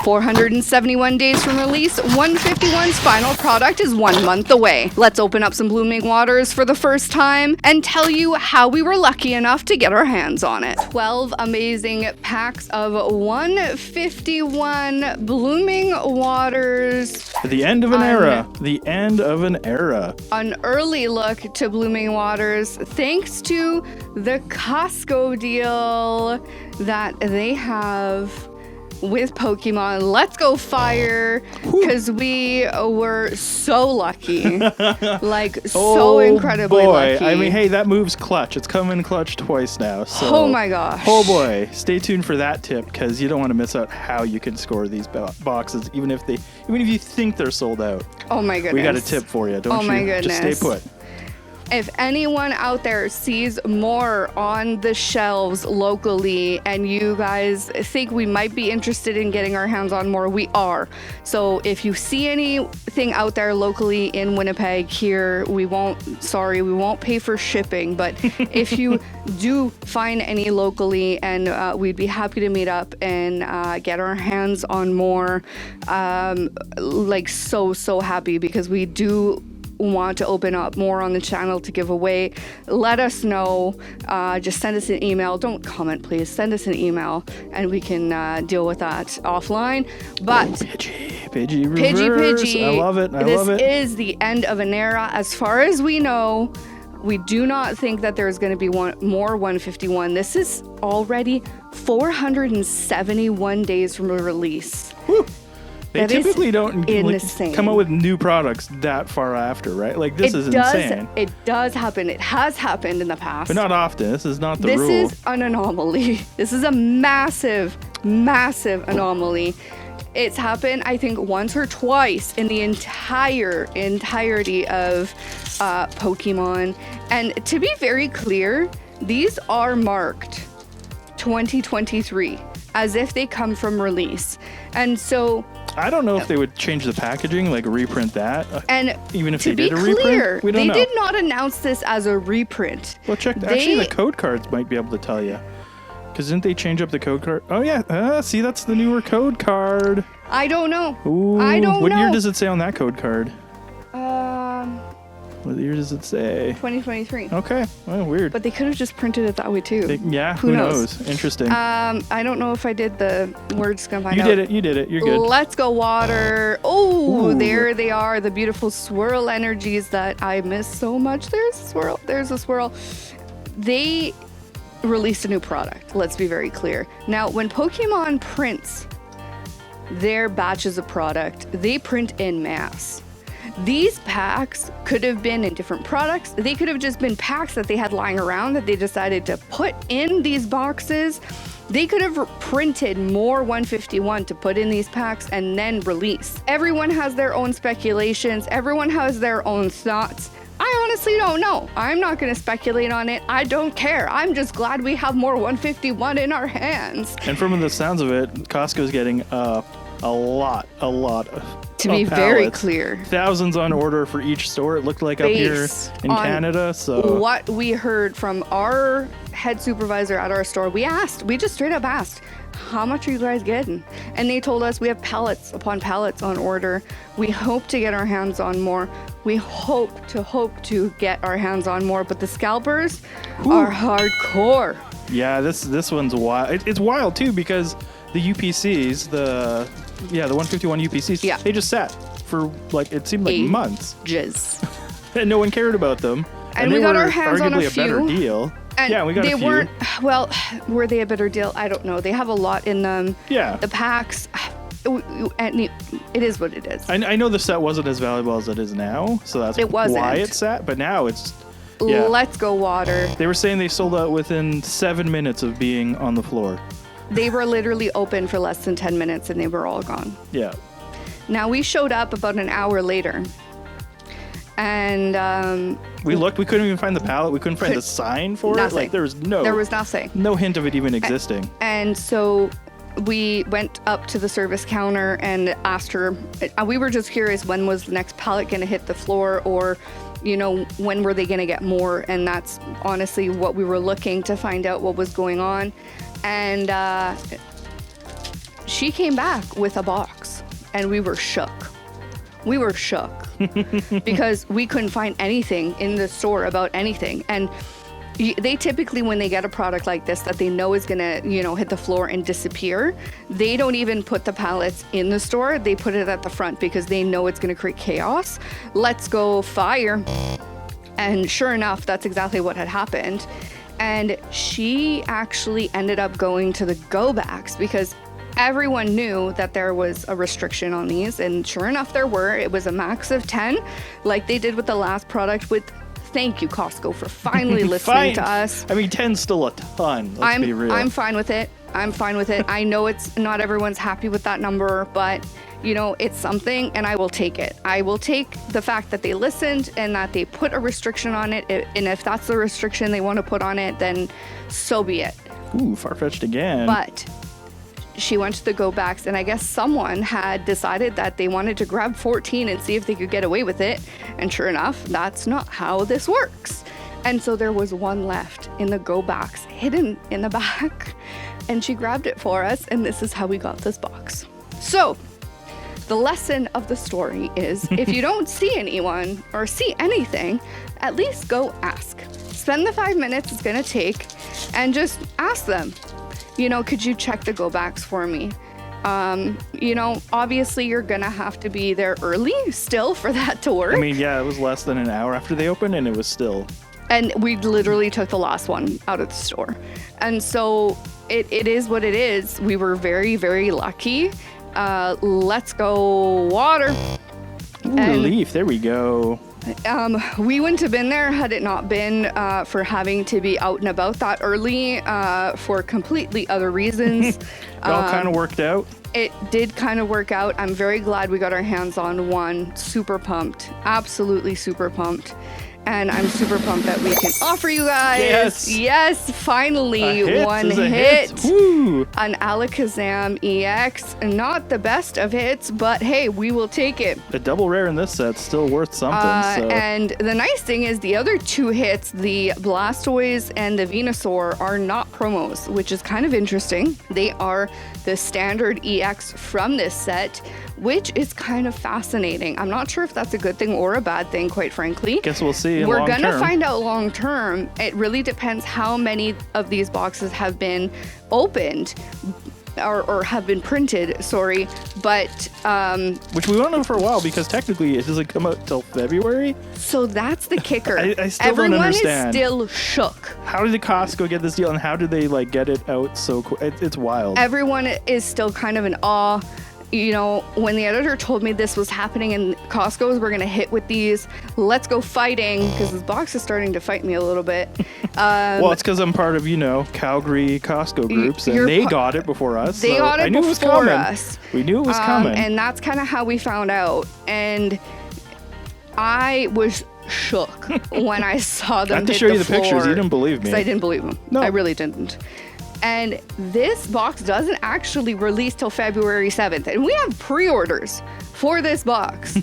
471 days from release, 151's final product is 1 month away. Let's open up some Blooming Waters for the first time and tell you how we were lucky enough to get our hands on it. 12 amazing packs of 151 Blooming Waters. The end of an era. The end of an era. An early look to Blooming Waters thanks to the COSTCO deal that they have with Pokemon. Let's go fire, because we were so lucky. Like, so incredibly lucky. I mean, hey, that move's clutch. It's come in clutch twice now. So. Oh my gosh. Oh boy. Stay tuned for that tip, because you don't want to miss out how you can score these boxes, even if you think they're sold out. Oh my goodness. We got a tip for you. Don't you? Just stay put. If anyone out there sees more on the shelves locally and you guys think we might be interested in getting our hands on more, we are. So if you see anything out there locally in Winnipeg here, we won't pay for shipping. But if you do find any locally, and we'd be happy to meet up and get our hands on more. Like so happy, because we do want to open up more on the channel to give away. Let us know. Just send us an email. Don't comment, please. Send us an email and we can deal with that offline. But Pidgey reverse. I love it. This is the end of an era. As far as we know, we do not think that there's going to be more 151. This is already 471 days from release. Woo. They typically don't come out with new products that far after, right? Like, this is insane. It does happen. It has happened in the past. But not often. This is not the rule. This is an anomaly. This is a massive anomaly. It's happened, I think, once or twice in the entirety of Pokemon. And to be very clear, these are marked 2023 as if they come from release. And so I don't know if they would change the packaging, like reprint that. And even if they did a reprint, we don't know. They did not announce this as a reprint. Well, actually, the code cards might be able to tell you. Because didn't they change up the code card? Oh, yeah. See, that's the newer code card. I don't know. Ooh, what year does it say on that code card? What year does it say? 2023. Okay. Well, weird. But they could have just printed it that way, too. Who knows? Interesting. I don't know if I did we're just going to find out. You did it. You're good. Let's go water. Oh, there they are. The beautiful swirl energies that I miss so much. There's a swirl. They released a new product. Let's be very clear. Now, when Pokemon prints their batches of product, they print en masse. These packs could have been in different products. They could have just been packs that they had lying around that they decided to put in these boxes. They could have printed more 151 to put in these packs and then release. Everyone has their own speculations. Everyone has their own thoughts. I honestly don't know. I'm not going to speculate on it. I don't care. I'm just glad we have more 151 in our hands. And from the sounds of it, Costco's getting a lot to be very clear, thousands on order for each store. It looked like up here in Canada. So what we heard from our head supervisor at our store, we just straight up asked, how much are you guys getting? And they told us we have pallets upon pallets on order. We hope to get our hands on more. We hope to get our hands on more, but the scalpers are hardcore. Yeah, this one's wild. It's wild too, because the UPCs, the 151 UPCs, they just sat for it seemed like months. And no one cared about them. And we got our hands on a few. Arguably a better deal. And we got a few. Were they a better deal? I don't know. They have a lot in them. Yeah. The packs, and it is what it is. I know the set wasn't as valuable as it is now, so that's why it's sat, but now it's... Yeah. Let's go water. They were saying they sold out within 7 minutes of being on the floor. They were literally open for less than 10 minutes and they were all gone. Yeah. Now, we showed up about an hour later. And we looked, we couldn't even find the pallet. We couldn't find the sign for it. Like, there was nothing. No hint of it even existing. And so we went up to the service counter and asked her, we were just curious, when was the next pallet going to hit the floor, or when were they going to get more? And that's honestly what we were looking to find out, what was going on. And she came back with a box, and we were shook. We were shook because we couldn't find anything in the store about anything. And they typically, when they get a product like this that they know is gonna, hit the floor and disappear, they don't even put the pallets in the store. They put it at the front because they know it's gonna create chaos. Let's go fire. And sure enough, that's exactly what had happened. And she actually ended up going to the go backs because everyone knew that there was a restriction on these, and sure enough there were. It was a max of 10, like they did with the last product. With thank you, Costco, for finally listening to us. I mean, 10's still a ton, let's be real. I'm fine with it. I know it's not everyone's happy with that number, but it's something, and I will take it. I will take the fact that they listened and that they put a restriction on it, and if that's the restriction they want to put on it, then so be it. Ooh, far-fetched again. But she went to the go backs, and I guess someone had decided that they wanted to grab 14 and see if they could get away with it. And sure enough, that's not how this works. And so there was one left in the go backs, hidden in the back, and she grabbed it for us, and this is how we got this box. So the lesson of the story is if you don't see anyone or see anything, at least go ask. Spend the 5 minutes it's gonna take and just ask them, could you check the go backs for me? Obviously you're gonna have to be there early still for that to work. I mean, yeah, it was less than an hour after they opened, and it was still. And we literally took the last one out of the store. And so it is what it is. We were very, very lucky. Let's go water. Ooh, relief, there we go. We wouldn't have been there had it not been for having to be out and about that early for completely other reasons. It all kind of worked out. It did kind of work out. I'm very glad we got our hands on one. Super pumped. Absolutely super pumped. And I'm super pumped that we can offer you guys. Yes, finally, one hit. An Alakazam EX. Not the best of hits, but hey, we will take it. A double rare in this set's still worth something. And the nice thing is the other two hits, the Blastoise and the Venusaur, are not promos, which is kind of interesting. They are the standard EX from this set, which is kind of fascinating. I'm not sure if that's a good thing or a bad thing, quite frankly. Guess we'll see. We're going to find out long term. It really depends how many of these boxes have been opened or have been printed, sorry. But which we won't know for a while because technically it doesn't come out till February. So that's the kicker. I still don't understand. Everyone is still shook. How did the Costco get this deal, and how did they get it out so quick? It's wild. Everyone is still kind of in awe. When the editor told me this was happening and Costco's were going to hit with these, let's go fighting, because this box is starting to fight me a little bit. Well, it's because I'm part of, Calgary Costco groups, and they got it before us. They got it before us. We knew it was coming. And that's kind of how we found out. And I was shook when I saw them hit the floor. I had to show you the pictures. You didn't believe me. Because I didn't believe them. No. I really didn't. And this box doesn't actually release till February 7th. And we have pre-orders for this box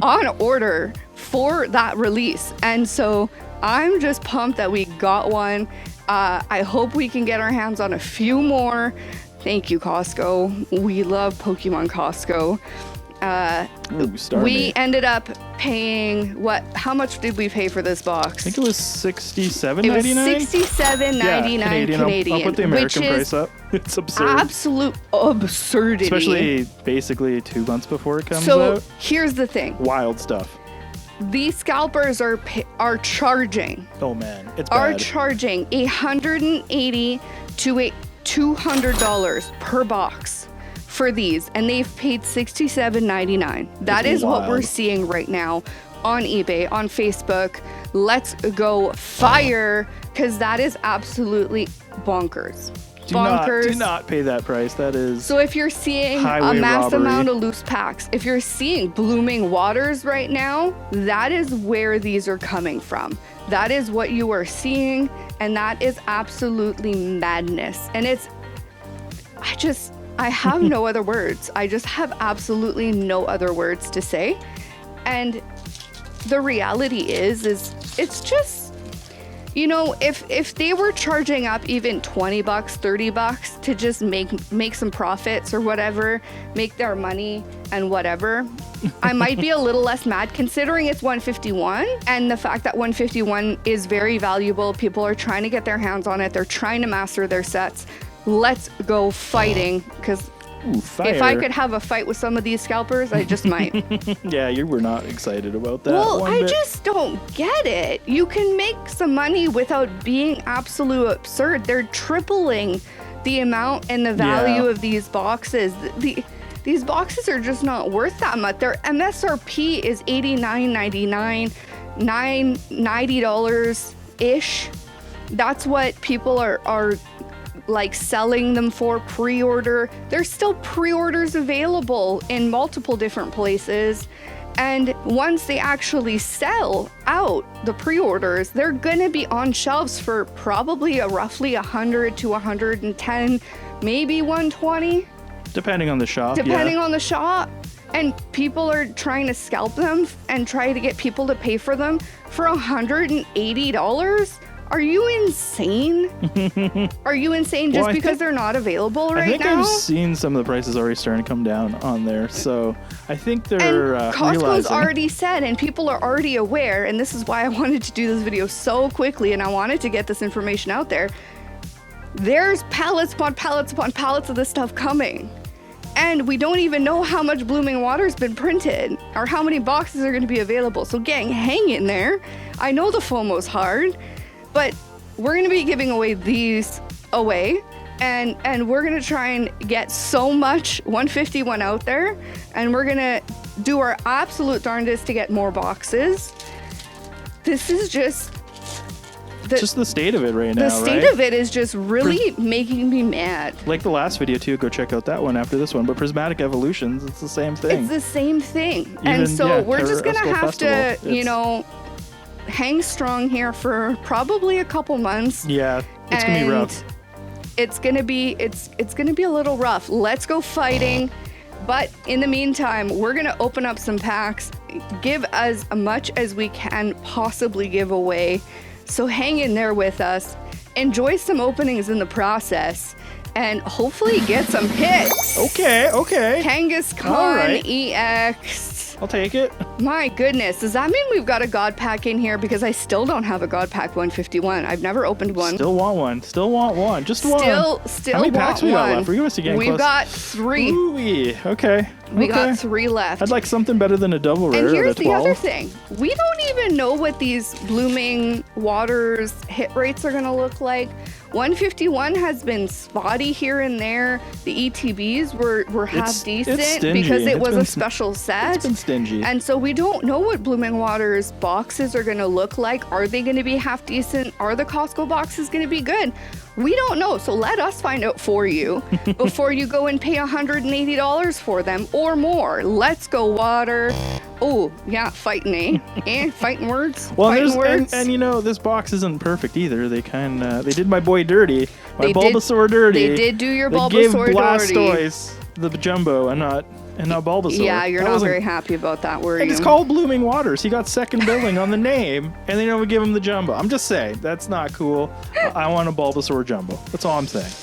on order for that release. And so I'm just pumped that we got one. I hope we can get our hands on a few more. Thank you, Costco. We love Pokemon Costco. We ended up paying how much did we pay for this box? I think it was $67.99. It was $67.99 Canadian. I'll put the American price up. It's absurd. Absolute absurdity. Especially basically 2 months before it comes So out. here's the thing. Wild stuff. These scalpers are charging. Oh man, it's bad. Are charging $180 to $200 per box for these, and they've paid $67.99. That is what we're seeing right now on eBay, on Facebook. Let's go fire, because that is absolutely bonkers. Do not pay that price. That is so if you're seeing a mass amount of loose packs, if you're seeing blooming waters right now, that is where these are coming from. That is what you are seeing, and that is absolutely madness. And I have no other words. I just have absolutely no other words to say. And the reality is it's just, You know, if they were charging up even $20, $30 to just make some profits or whatever, make their money and whatever, I might be a little less mad considering it's 151 and the fact that 151 is very valuable. People are trying to get their hands on it. They're trying to master their sets. Let's go fighting, because if I could have a fight with some of these scalpers, I just might. Yeah, you were not excited about that. Well, I just don't get it. You can make some money without being absolute absurd. They're tripling the amount and the value of these boxes. These boxes are just not worth that much. Their MSRP is $89.99, $90-ish. That's what people are like selling them for pre-order. There's still pre-orders available in multiple different places, and once they actually sell out the pre-orders, they're gonna be on shelves for probably roughly 100 to 110, maybe 120, depending on the shop. On the shop. And people are trying to scalp them and try to get people to pay for them for $180. Are you insane? Are you insane just because they're not available right now? I think I've seen some of the prices already starting to come down on there. So I think they're Costco's realizing. already said, and people are already aware, and this is why I wanted to do this video so quickly, and I wanted to get this information out there. There's pallets upon pallets upon pallets of this stuff coming. And we don't even know how much Blooming Water's been printed or how many boxes are going to be available. So gang, hang in there. I know the FOMO's hard, but we're going to be giving away these away, and we're going to try and get so much 151 out there, and we're going to do our absolute darndest to get more boxes. This is just the state of it right now, The state of it is just really making me mad. Like the last video too, go check out that one after this one. But Prismatic Evolutions, it's the same thing. It's the same thing. And so we're just going to have to, you know, hang strong here for probably a couple months. Yeah, it's gonna be rough. It's gonna be a little rough. Let's go fighting. But in the meantime, we're gonna open up some packs, give as much as we can possibly give away. So hang in there with us. Enjoy some openings in the process, and hopefully get some hits. Okay. Kangaskhan EX. I'll take it. My goodness, does that mean we've got a God Pack in here? Because I still don't have a God Pack 151. I've never opened one. Still want one. Just one. Still How many packs we got left? We've got 3. Ooh-wee. Okay. We got 3 left. I'd like something better than a double rare. And here's the the other thing. We don't even know what these Blooming Waters hit rates are going to look like. 151 has been spotty here and there. The ETBs were half decent because it was a special set. It's been stingy. And so we don't know what Blooming Waters boxes are going to look like. Are they going to be half decent? Are the Costco boxes going to be good? We don't know. So let us find out for you before you go and pay $180 for them or more. Let's go, Water. Oh, yeah, fighting, eh? Fighting words? Well, fighting words. And you know, this box isn't perfect either. They they did my boy dirty. My Bulbasaur dirty. They did do your Bulbasaur dirty. They gave dirty. Blastoise the jumbo and not Bulbasaur. Yeah, you're not very happy about that, were you? And it's called Blooming Waters. He got second billing on the name, and they don't give him the jumbo. I'm just saying, that's not cool. I want a Bulbasaur jumbo. That's all I'm saying.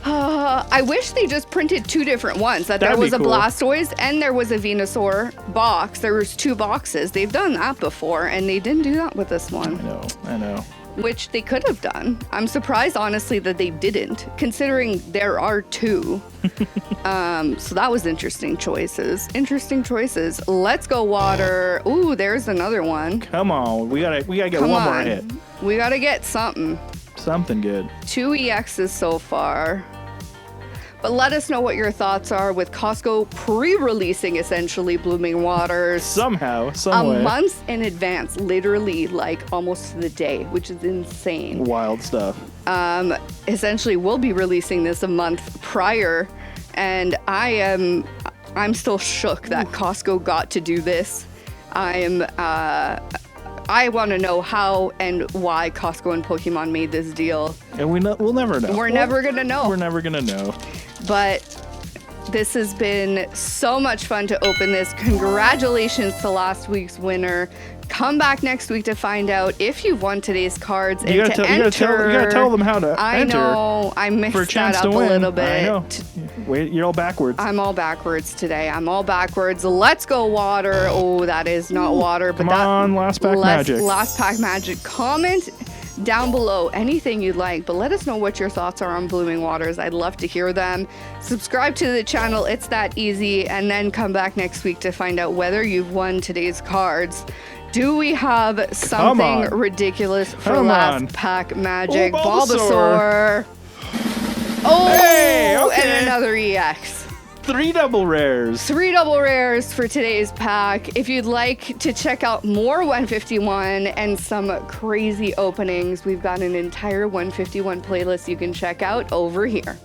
I wish they just printed 2 different ones. That there was a Blastoise and there was a Venusaur box. There was 2 boxes. They've done that before, and they didn't do that with this one. I know. Which they could have done. I'm surprised, honestly, that they didn't, considering there are 2. So that was interesting choices. Let's go, Water. Ooh, there's another one. Come on, we gotta get one more hit. We gotta get something. Something good. 2 EXs so far. But let us know what your thoughts are with Costco pre-releasing essentially Blooming Waters. Somehow, some way. A month in advance, literally like almost to the day, which is insane. Wild stuff. Essentially, we'll be releasing this a month prior, and I'm still shook that Costco got to do this. I want to know how and why Costco and Pokemon made this deal. And we'll never know. We're never going to know. We're never going to know. But this has been so much fun to open this. Congratulations to last week's winner. Come back next week to find out if you've won today's cards and You gotta tell them how to enter. I know. I mixed that up a little bit. I know. Wait, you're all backwards. I'm all backwards today. I'm all backwards. Let's go water. Oh, that is not water. But Come on, last pack magic. Last pack magic. Comment down below anything you'd like, but let us know what your thoughts are on blooming waters. I'd love to hear them. Subscribe to the channel. It's that easy. And then come back next week to find out whether you've won today's cards. Do we have something ridiculous for last pack magic? Oh, Bulbasaur. Oh, hey, okay. And another EX. 3 double rares. 3 double rares for today's pack. If you'd like to check out more 151 and some crazy openings, we've got an entire 151 playlist you can check out over here.